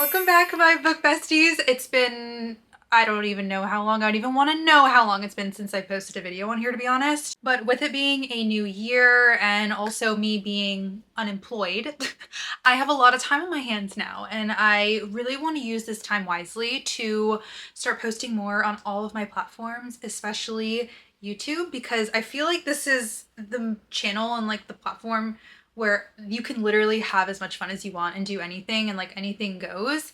Welcome back, my book besties. It's been, I don't even know how long. I don't even want to know how long it's been since I posted a video on here, to be honest. But with it being a new year and also me being unemployed, I have a lot of time on my hands now, and I really want to use this time wisely to start posting more on all of my platforms, especially YouTube, because I feel like this is the channel and like the platform where you can literally have as much fun as you want and do anything, and like anything goes.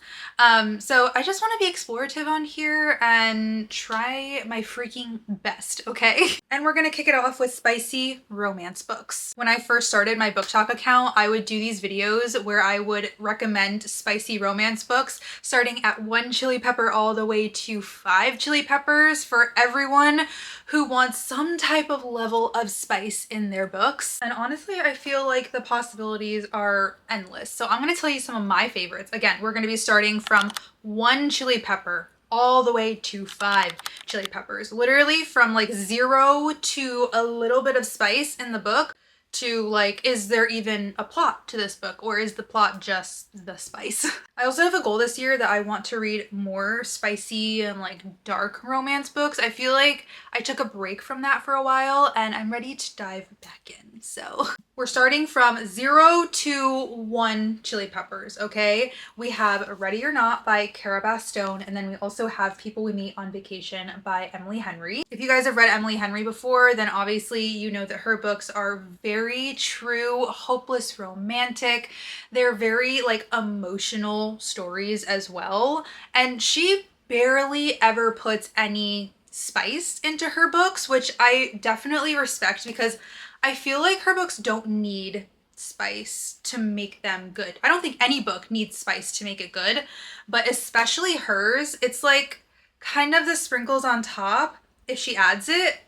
So I just want to be explorative on here and try my freaking best, okay? And we're gonna kick it off with spicy romance books. When I first started my book talk account, I would do these videos where I would recommend spicy romance books starting at 1 chili pepper all the way to 5 chili peppers for everyone who wants some type of level of spice in their books. And honestly, I feel like the possibilities are endless. So I'm gonna tell you some of my favorites. Again, we're gonna be starting from 1 chili pepper all the way to 5 chili peppers. Literally from like 0 to a little bit of spice in the book to like, is there even a plot to this book, or is the plot just the spice? I also have a goal this year that I want to read more spicy and like dark romance books. I feel like I took a break from that for a while and I'm ready to dive back in. So we're starting from 0 to 1 chili peppers, okay? We have Ready or Not by 𝓷𝓷𝓷𝓵, and then we also have People We Meet on Vacation by Emily Henry. If you guys have read Emily Henry before, then obviously you know that her books are very true, hopeless romantic. They're very like emotional stories as well. And she barely ever puts any spice into her books, which I definitely respect, because I feel like her books don't need spice to make them good. I don't think any book needs spice to make it good, but especially hers, it's like kind of the sprinkles on top if she adds it,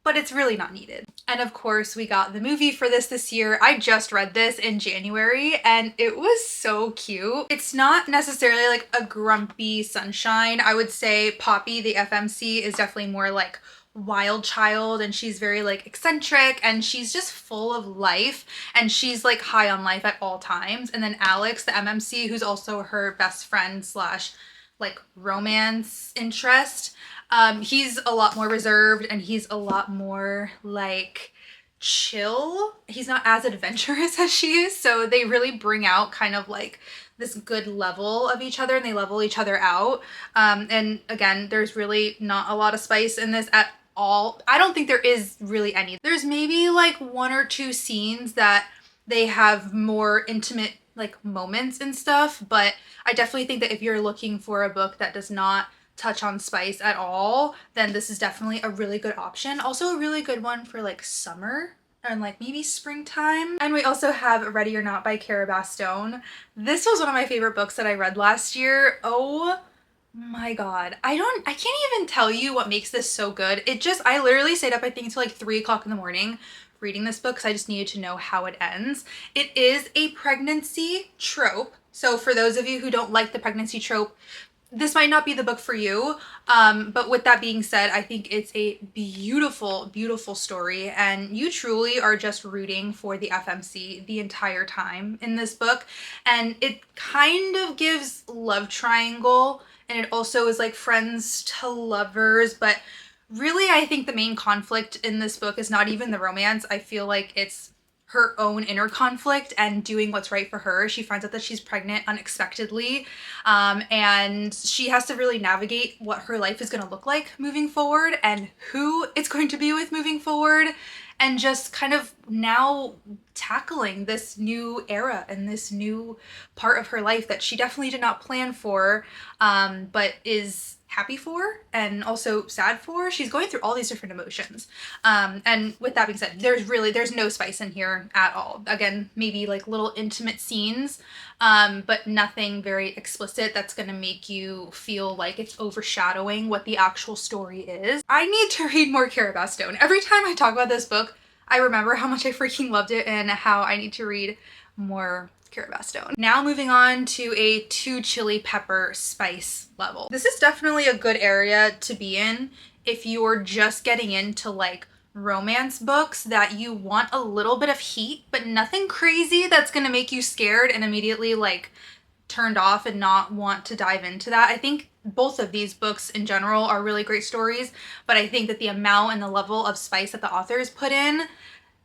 but it's really not needed. And of course, we got the movie for this year. I just read this in January and it was so cute. It's not necessarily like a grumpy sunshine. I would say Poppy, the FMC, is definitely more like wild child, and she's very like eccentric and she's just full of life, and she's like high on life at all times. And then Alex, the MMC, who's also her best friend slash like romance interest, he's a lot more reserved and he's a lot more like chill. He's not as adventurous as she is, so they really bring out kind of like this good level of each other, and they level each other out. And again, there's really not a lot of spice in this at all. I don't think there is really any. There's maybe like 1 or 2 scenes that they have more intimate like moments and stuff, but I definitely think that if you're looking for a book that does not touch on spice at all, then this is definitely a really good option. Also a really good one for like summer and like maybe springtime. And we also have Ready or Not by 𝓷𝓷𝓷𝓵. This was one of my favorite books that I read last year. Oh my god, I can't even tell you what makes this so good. I literally stayed up I think until like 3 o'clock in the morning reading this book because I just needed to know how it ends. It is a pregnancy trope, so for those of you who don't like the pregnancy trope, this might not be the book for you. But with that being said, I think it's a beautiful, beautiful story, and you truly are just rooting for the FMC the entire time in this book. And it kind of gives love triangle, and it also is like friends to lovers, but really I think the main conflict in this book is not even the romance. I feel like it's her own inner conflict and doing what's right for her. She finds out that she's pregnant unexpectedly, and she has to really navigate what her life is going to look like moving forward and who it's going to be with moving forward, and just kind of now tackling this new era and this new part of her life that she definitely did not plan for, but is happy for and also sad for. She's going through all these different emotions. And with that being said, there's no spice in here at all. Again, maybe like little intimate scenes, but nothing very explicit that's gonna make you feel like it's overshadowing what the actual story is. I need to read more 𝓷𝓷𝓷𝓵. Every time I talk about this book, I remember how much I freaking loved it and how I need to read more 𝓷𝓷𝓷𝓵. Now moving on to a 2 chili pepper spice level. This is definitely a good area to be in if you're just getting into like romance books that you want a little bit of heat, but nothing crazy that's gonna make you scared and immediately like turned off and not want to dive into that. I think both of these books in general are really great stories, but I think that the amount and the level of spice that the authors put in,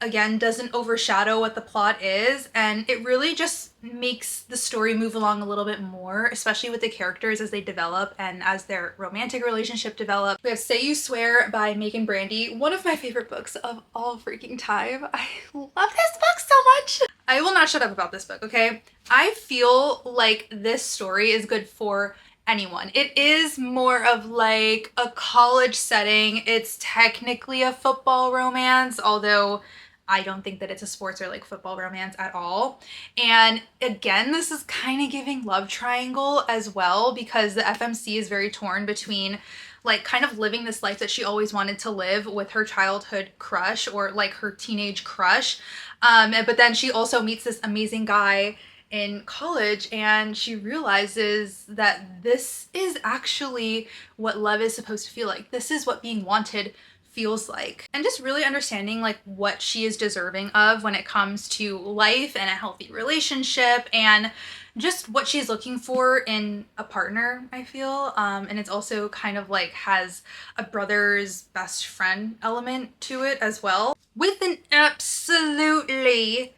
again, doesn't overshadow what the plot is, and it really just makes the story move along a little bit more, especially with the characters as they develop and as their romantic relationship develops. We have Say You Swear by Megan Brandy, one of my favorite books of all freaking time. I love this book so much. I will not shut up about this book, okay? I feel like this story is good for anyone. It is more of like a college setting. It's technically a football romance, although I don't think that it's a sports or like football romance at all. And again, this is kind of giving love triangle as well, because the FMC is very torn between like kind of living this life that she always wanted to live with her childhood crush or like her teenage crush. But then she also meets this amazing guy in college and she realizes that this is actually what love is supposed to feel like. This is what being wanted feels like. And just really understanding like what she is deserving of when it comes to life and a healthy relationship and just what she's looking for in a partner, I feel. And it's also kind of like has a brother's best friend element to it as well, with an absolutely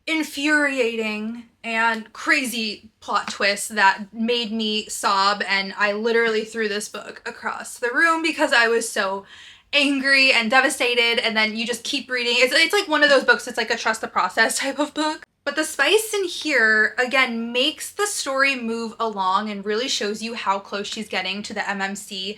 infuriating and crazy plot twist that made me sob, and I literally threw this book across the room because I was so angry and devastated. And then you just keep reading. It's like one of those books, it's like a trust the process type of book. But the spice in here, again, makes the story move along and really shows you how close she's getting to the MMC,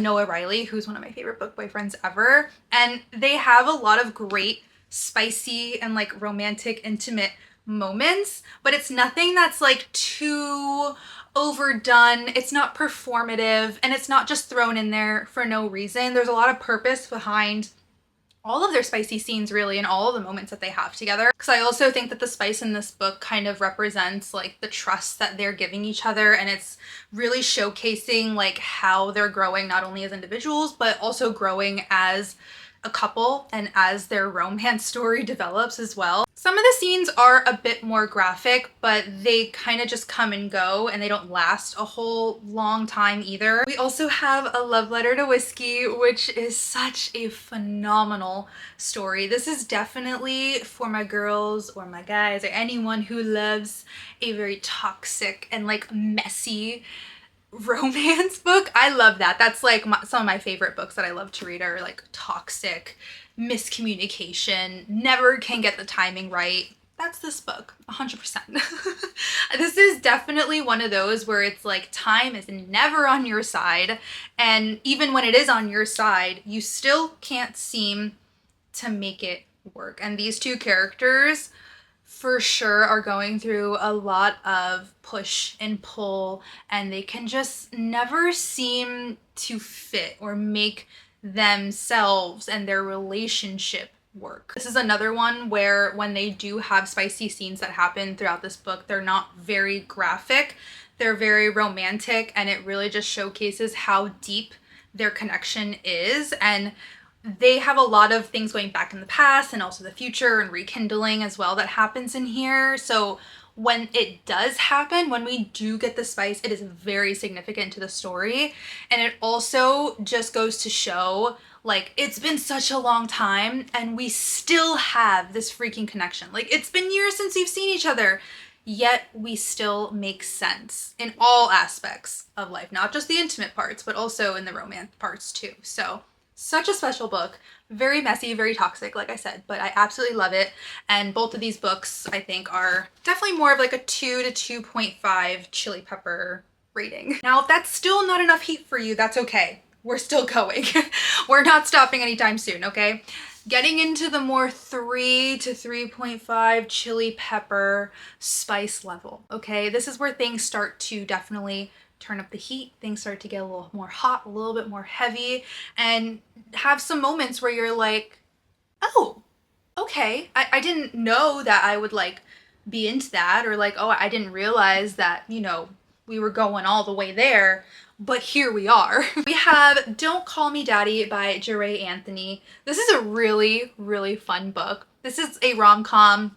Noah Riley, who's one of my favorite book boyfriends ever. And they have a lot of great, spicy, and like romantic, intimate moments, but it's nothing that's like too overdone. It's not performative, and it's not just thrown in there for no reason. There's a lot of purpose behind all of their spicy scenes, really, and all of the moments that they have together. Because I also think that the spice in this book kind of represents like the trust that they're giving each other, and it's really showcasing like how they're growing not only as individuals but also growing as a couple and as their romance story develops as well. Some of the scenes are a bit more graphic, but they kind of just come and go and they don't last a whole long time either. We also have A Love Letter to Whiskey, which is such a phenomenal story. This is definitely for my girls or my guys or anyone who loves a very toxic and like messy romance book. I love that. That's like some of my favorite books that I love to read are like toxic, miscommunication, never can get the timing right. That's this book, 100%. This is definitely one of those where it's like time is never on your side, and even when it is on your side, you still can't seem to make it work. And these two characters for sure are going through a lot of push and pull, and they can just never seem to fit or make themselves and their relationship work. This is another one where when they do have spicy scenes that happen throughout this book, they're not very graphic, they're very romantic, and it really just showcases how deep their connection is. And they have a lot of things going back in the past and also the future and rekindling as well that happens in here. So when it does happen, when we do get the spice, it is very significant to the story. And it also just goes to show like it's been such a long time and we still have this freaking connection. Like it's been years since we've seen each other, yet we still make sense in all aspects of life, not just the intimate parts, but also in the romance parts too. So such a special book, very messy, very toxic, like I said, but I absolutely love it. And both of these books, I think, are definitely more of like a 2 to 2.5 chili pepper rating. Now, if that's still not enough heat for you, that's okay. We're still going. We're not stopping anytime soon, okay? Getting into the more 3 to 3.5 chili pepper spice level, okay? This is where things start to definitely turn up the heat. Things start to get a little more hot, a little bit more heavy, and have some moments where you're like, oh, okay, I didn't know that I would like be into that, or like, oh, I didn't realize that, you know, we were going all the way there, but here we are. We have Don't Call Me Daddy by 𝓲𝓷𝓷𝓮𝓬𝓽𝓮𝓭. This is a really, really fun book. This is a rom-com.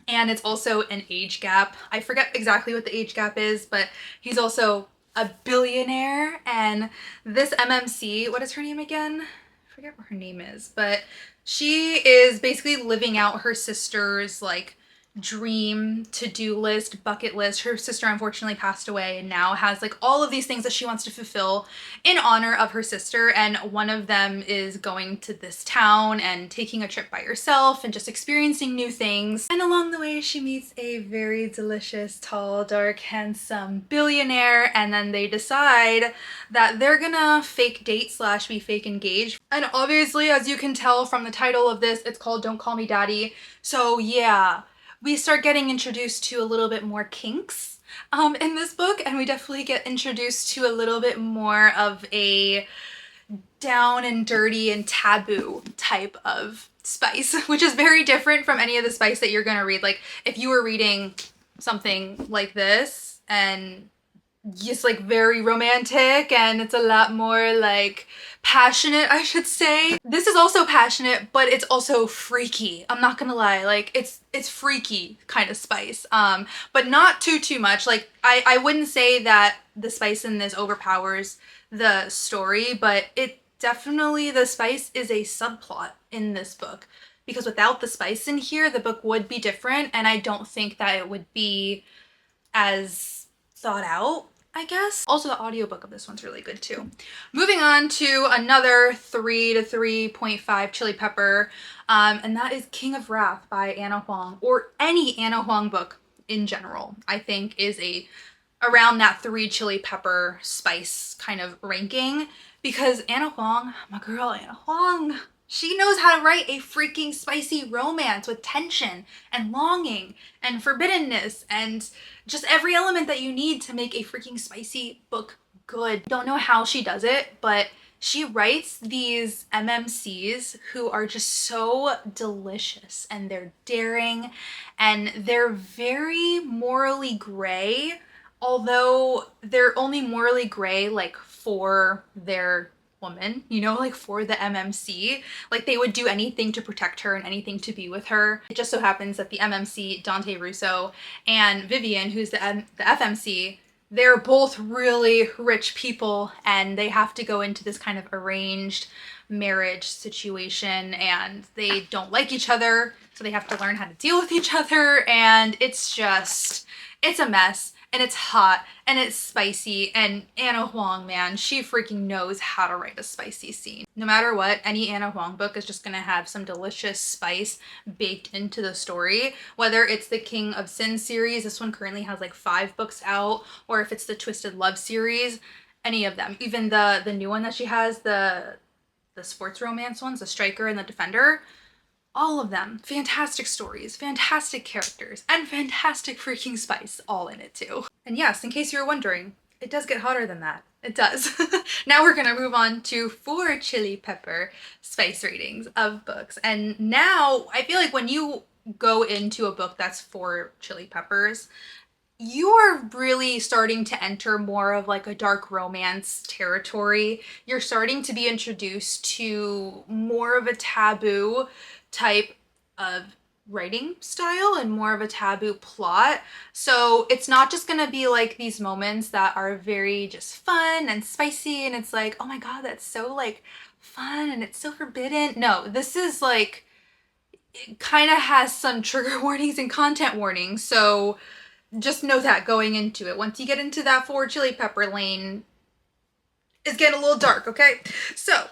And it's also an age gap. I forget exactly what the age gap is, but he's also a billionaire. And this MMC, what is her name again? I forget what her name is, but she is basically living out her sister's like dream to-do list, bucket list. Her sister unfortunately passed away and now has like all of these things that she wants to fulfill in honor of her sister, and one of them is going to this town and taking a trip by herself and just experiencing new things. And along the way she meets a very delicious, tall, dark, handsome billionaire, and then they decide that they're gonna fake date slash be fake engaged. And obviously, as you can tell from the title of this, it's called Don't Call Me Daddy. So yeah, we start getting introduced to a little bit more kinks in this book, and we definitely get introduced to a little bit more of a down and dirty and taboo type of spice, which is very different from any of the spice that you're gonna read. Like if you were reading something like this and just like very romantic and it's a lot more like passionate, I should say. This is also passionate, but it's also freaky. I'm not gonna lie, like it's freaky kind of spice, but not too much. Like I wouldn't say that the spice in this overpowers the story, but it definitely, the spice is a subplot in this book, because without the spice in here, the book would be different, and I don't think that it would be as thought out, I guess. Also, the audiobook of this one's really good too. Moving on to another 3 to 3.5 chili pepper, and that is King of Wrath by Anna Huang, or any Anna Huang book in general, I think is around that 3 chili pepper spice kind of ranking, because Anna Huang, my girl Anna Huang, she knows how to write a freaking spicy romance with tension and longing and forbiddenness and just every element that you need to make a freaking spicy book good. Don't know how she does it, but she writes these MMCs who are just so delicious, and they're daring and they're very morally gray, although they're only morally gray like for their woman, you know, like for the MMC. Like they would do anything to protect her and anything to be with her. It just so happens that the MMC, Dante Russo, and Vivian, who's the FMC, they're both really rich people, and they have to go into this kind of arranged marriage situation, and they don't like each other, so they have to learn how to deal with each other, and it's just, it's a mess. And it's hot and it's spicy, and Anna Huang, man, she freaking knows how to write a spicy scene. No matter what, any Anna Huang book is just gonna have some delicious spice baked into the story, whether it's the King of Sin series, this one currently has like 5 books out, or if it's the Twisted Love series, any of them. Even the new one that she has, the sports romance ones, the Striker and the Defender, all of them, fantastic stories, fantastic characters, and fantastic freaking spice all in it too. And yes, in case you were wondering, it does get hotter than that. It does. Now we're gonna move on to 4 chili pepper spice ratings of books. And now I feel like when you go into a book that's 4 chili peppers, you are really starting to enter more of like a dark romance territory. You're starting to be introduced to more of a taboo type of writing style and more of a taboo plot. So it's not just gonna be like these moments that are very just fun and spicy and it's like, oh my god, that's so like fun and it's so forbidden. No, this is like, it kind of has some trigger warnings and content warnings, so just know that going into it. Once you get into that 4 chili pepper lane, it's getting a little dark, okay? So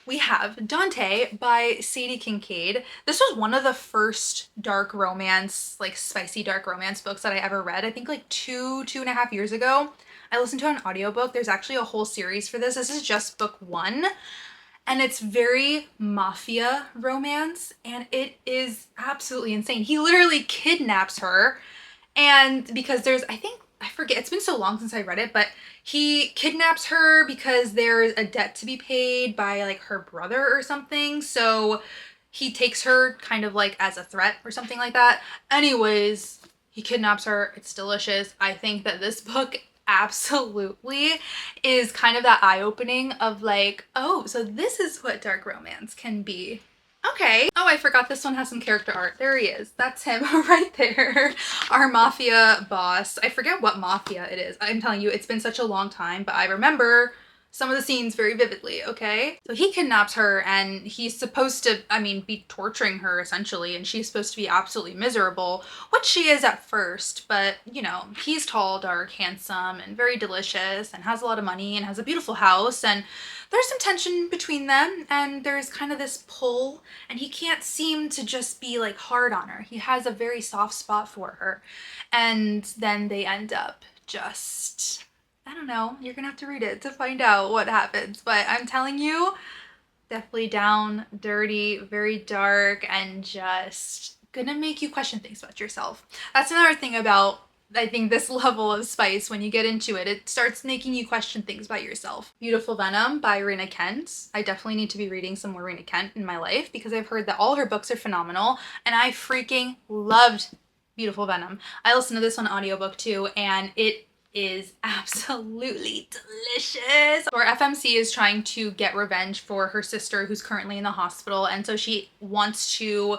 we have Dante by Sadie Kincaid. This was one of the first dark romance, like spicy dark romance books that I ever read. I think like 2.5 years ago. I listened to an audiobook. There's actually a whole series for this. This is just book 1. And it's very mafia romance, and it is absolutely insane. He literally kidnaps her, and because there's, I forget, it's been so long since I read it, but he kidnaps her because there's a debt to be paid by like her brother or something. So he takes her kind of like as a threat or something like that. Anyways, he kidnaps her. It's delicious. I think that this book absolutely is kind of that eye-opening of like, oh, so this is what dark romance can be. Okay. Oh, I forgot this one has some character art. There he is. That's him right there. Our mafia boss. I forget what mafia it is. I'm telling you, it's been such a long time, but I remember some of the scenes very vividly, okay? So he kidnaps her and he's supposed to, I mean, be torturing her essentially, and she's supposed to be absolutely miserable, which she is at first, but you know, he's tall, dark, handsome, and very delicious, and has a lot of money, and has a beautiful house, and there's some tension between them, and there's kind of this pull, and he can't seem to just be like hard on her. He has a very soft spot for her, and then they end up just, I don't know, you're gonna have to read it to find out what happens, but I'm telling you, definitely down, dirty, very dark, and just gonna make you question things about yourself. That's another thing about, I think, this level of spice. When you get into it, it starts making you question things about yourself. Beautiful Venom by Rena Kent. I definitely need to be reading some more Rena Kent in my life because I've heard that all her books are phenomenal, and I freaking loved Beautiful Venom. I listened to this on audiobook too, and it is absolutely delicious. Or FMC is trying to get revenge for her sister who's currently in the hospital, and so she wants to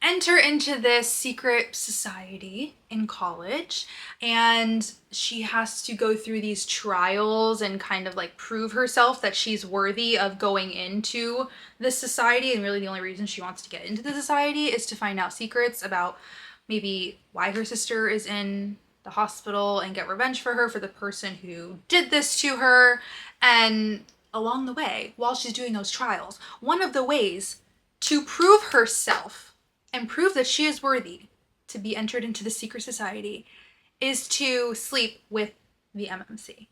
enter into this secret society in college, and she has to go through these trials and kind of like prove herself that she's worthy of going into this society. And really the only reason she wants to get into the society is to find out secrets about maybe why her sister is in the hospital and get revenge for her, for the person who did this to her. And along the way, while she's doing those trials, one of the ways to prove herself and prove that she is worthy to be entered into the secret society is to sleep with the MMC,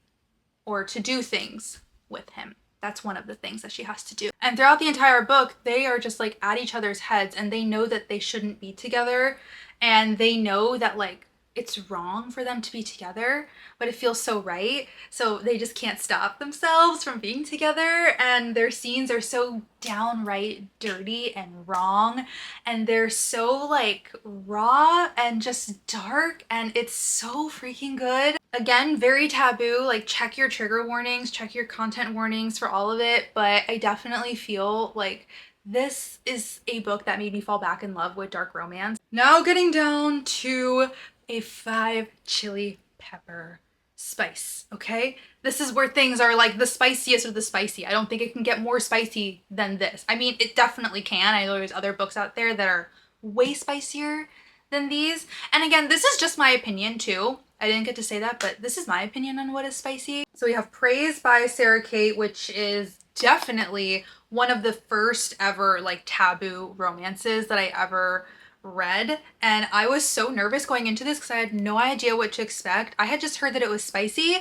or to do things with him. That's one of the things that she has to do. And throughout the entire book, they are just like at each other's heads, and they know that they shouldn't be together, and they know that like it's wrong for them to be together, but it feels so right. So they just can't stop themselves from being together, and their scenes are so downright dirty and wrong, and they're so like raw and just dark, and it's so freaking good. Again, very taboo, like check your trigger warnings, check your content warnings for all of it, but I definitely feel like this is a book that made me fall back in love with dark romance. Now getting down to a 5 chili pepper spice, okay? This is where things are like the spiciest of the spicy. I don't think it can get more spicy than this. I mean, it definitely can. I know there's other books out there that are way spicier than these. And again, this is just my opinion too. I didn't get to say that, but this is my opinion on what is spicy. So we have Praise by Sarah Kate, which is definitely one of the first ever like taboo romances that I ever read, and I was so nervous going into this because I had no idea what to expect. I had just heard that it was spicy.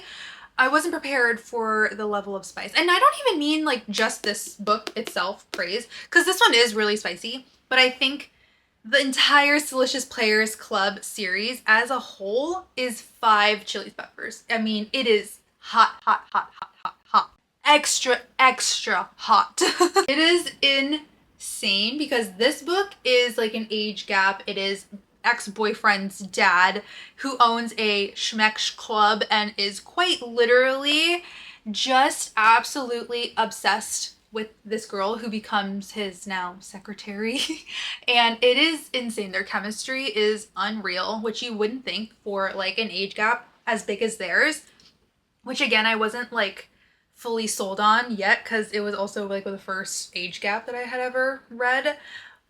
I wasn't prepared for the level of spice, and I don't even mean like just this book itself, Praise, because this one is really spicy, but I think the entire Delicious Players Club series as a whole is 5 chili peppers. I mean, it is hot, hot, hot, hot, hot, hot. Extra, extra hot. It is insane because this book is like an age gap. It is ex-boyfriend's dad who owns a schmeck club and is quite literally just absolutely obsessed with this girl who becomes his now secretary. And it is insane. Their chemistry is unreal, which you wouldn't think for like an age gap as big as theirs, which again, I wasn't like fully sold on yet because it was also like the first age gap that I had ever read,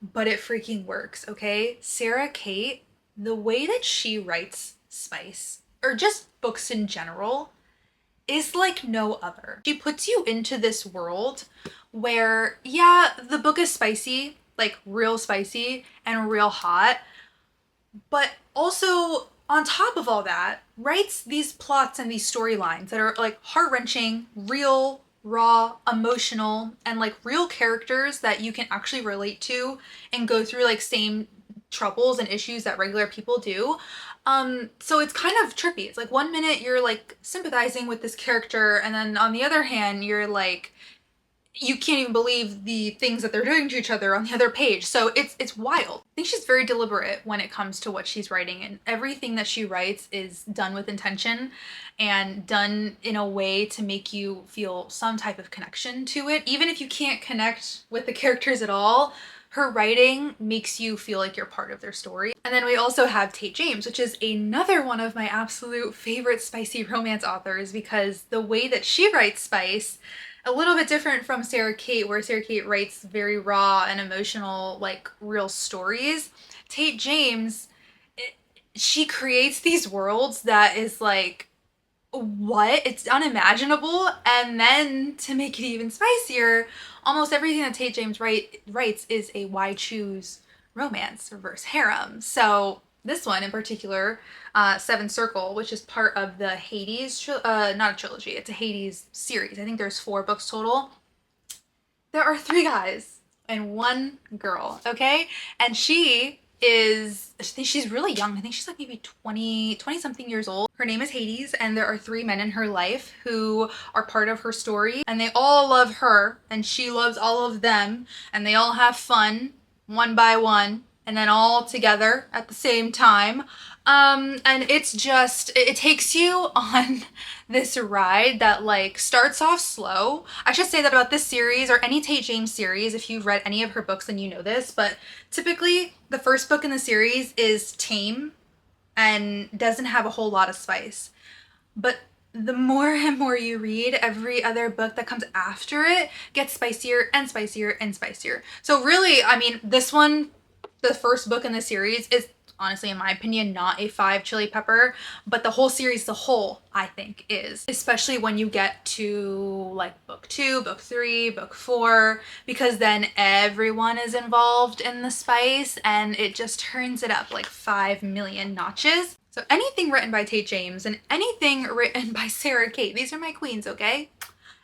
but it freaking works, okay? Sarah Kate, the way that she writes spice, or just books in general, is like no other. She puts you into this world where, yeah, the book is spicy, like real spicy and real hot, but also on top of all that, writes these plots and these storylines that are like heart-wrenching, real, raw, emotional, and like real characters that you can actually relate to and go through like same troubles and issues that regular people do. So it's kind of trippy. It's like one minute you're like sympathizing with this character, and then on the other hand, you're like, you can't even believe the things that they're doing to each other on the other page. So it's wild. I think she's very deliberate when it comes to what she's writing, and everything that she writes is done with intention and done in a way to make you feel some type of connection to it. Even if you can't connect with the characters at all, Her writing makes you feel like you're part of their story. And then we also have Tate James, which is another one of my absolute favorite spicy romance authors, because the way that she writes spice, a little bit different from Sarah Kate, where Sarah Kate writes very raw and emotional, like real stories. Tate James, she creates these worlds that is like, what? It's unimaginable. And then to make it even spicier, almost everything that Tate James writes is a why choose romance, reverse harem. So this one in particular, Seven Circle, which is part of the Hades, not a trilogy, it's a Hades series. I think there's 4 books total. There are 3 guys and 1 girl, okay? And she's really young. I think she's like maybe 20 something years old. Her name is Hades, and there are 3 men in her life who are part of her story, and they all love her and she loves all of them, and they all have fun one by one and then all together at the same time. And it's just, it takes you on this ride that like starts off slow. I should say that about this series, or any Tate James series, if you've read any of her books then you know this, but typically the first book in the series is tame and doesn't have a whole lot of spice. But the more and more you read, every other book that comes after it gets spicier and spicier and spicier. So really, I mean, this one, the first book in the series, is honestly, in my opinion, not a 5 chili pepper, but the whole series as a whole, I think, is. Especially when you get to like book 2, book 3, book 4, because then everyone is involved in the spice and it just turns it up like 5 million notches. So anything written by Tate James and anything written by Sarah Kate, these are my queens, okay?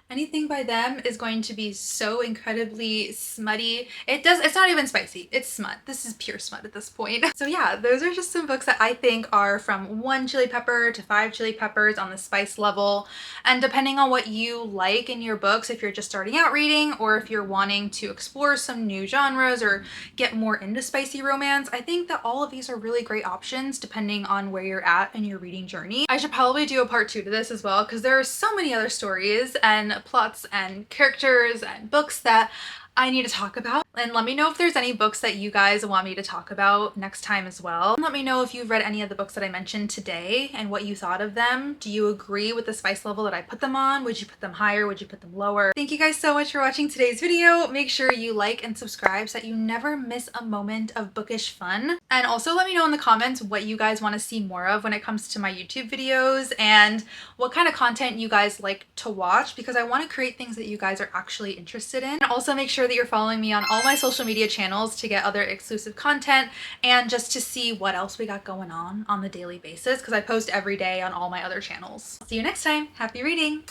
Anything by them is going to be so incredibly smutty. It's not even spicy, it's smut. This is pure smut at this point. So yeah, those are just some books that I think are from 1 chili pepper to 5 chili peppers on the spice level. And depending on what you like in your books, if you're just starting out reading or if you're wanting to explore some new genres or get more into spicy romance, I think that all of these are really great options depending on where you're at in your reading journey. I should probably do a part 2 to this as well, because there are so many other stories and plots and characters and books that I need to talk about. And let me know if there's any books that you guys want me to talk about next time as well. Let me know if you've read any of the books that I mentioned today and what you thought of them. Do you agree with the spice level that I put them on? Would you put them higher? Would you put them lower? Thank you guys so much for watching today's video. Make sure you like and subscribe so that you never miss a moment of bookish fun. And also let me know in the comments what you guys want to see more of when it comes to my YouTube videos and what kind of content you guys like to watch, because I want to create things that you guys are actually interested in. And also make sure that you're following me on all my social media channels to get other exclusive content and just to see what else we got going on the daily basis, because I post every day on all my other channels. See you next time. Happy reading!